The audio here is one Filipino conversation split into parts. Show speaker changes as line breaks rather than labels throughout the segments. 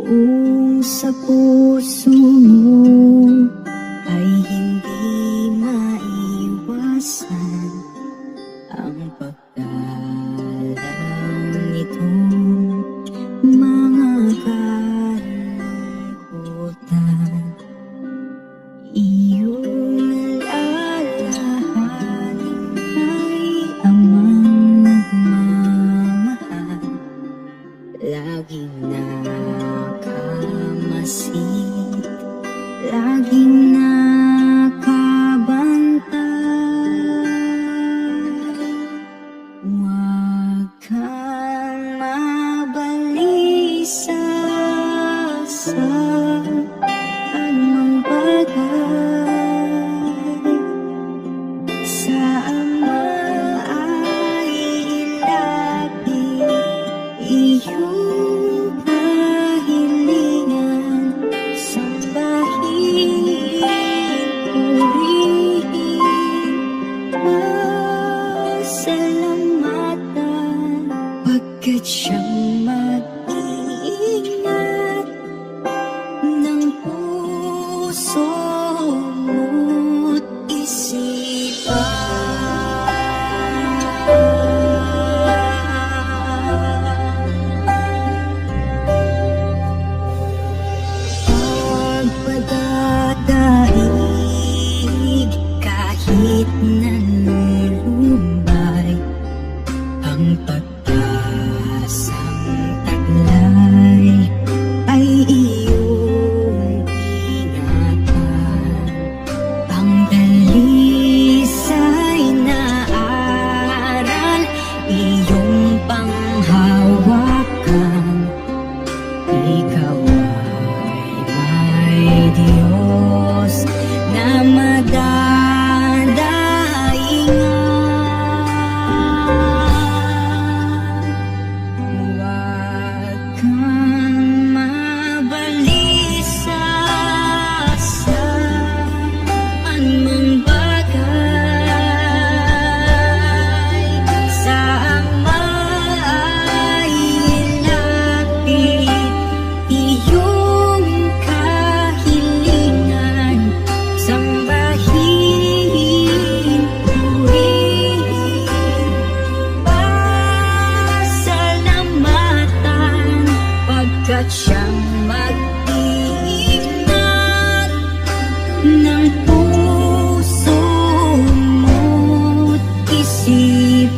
Kung sa puso mo ay hindi maiwasan ang pagkalang nitong mga kalimutan, iyong alalahanin ay amang nagmamahal, laging nakamasid, laging nakabantay. Huwag kang mabalisa sa anumang bagay. Sa Ama ay ilapit iyong kahilingan, sambahin, purihin, pasalamatan, pagkat siyang mag-iingat ng puso mo't isipan. Pagpadadaig kahit nalulumbay ang pag-asang taglay, ay iyong ingatan. Ang dalisay na aral, iyong panghawakan. Ikaw ay may Diyos na madadaingan. Huwag kang mabalisa sa anumang bagay. Sa Ama ay ilapit iyong kahilingan, sambahin, purihin, pasalamatan, pagkat siyang mag-iingat ng puso mo't isipan.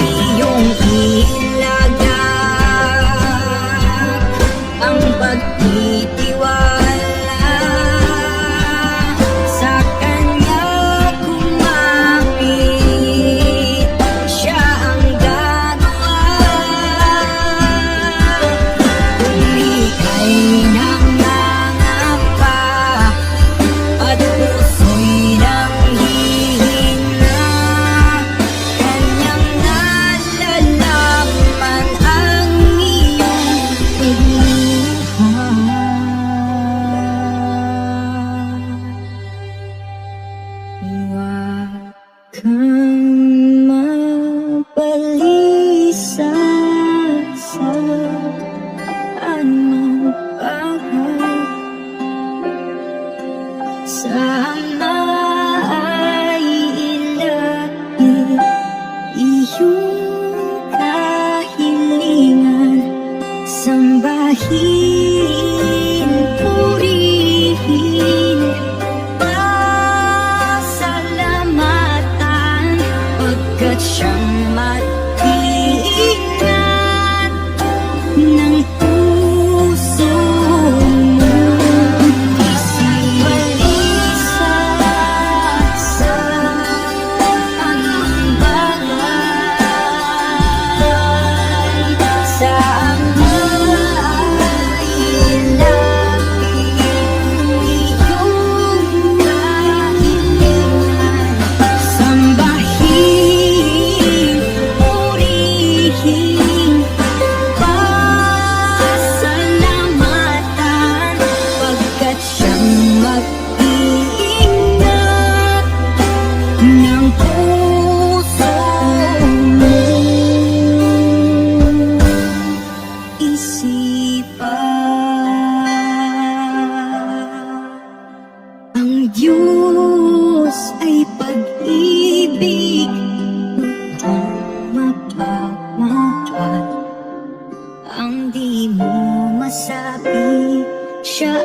Iyong ilagak ang pagtitiwala sa Kanya, kumapit, siya ang gagawa. Kung ika'y nangangapa at puso'y nanghihina, Kanyang nalalaman ang iyong pagluha. Huwag kang mabalisa sa anumang bagay. Sa Ama ay ilapit iyong kahilingan, sambahin, purihin, pasalamatan, pagkat siyang mag-iingat ng puso mo't isipan. masabi siya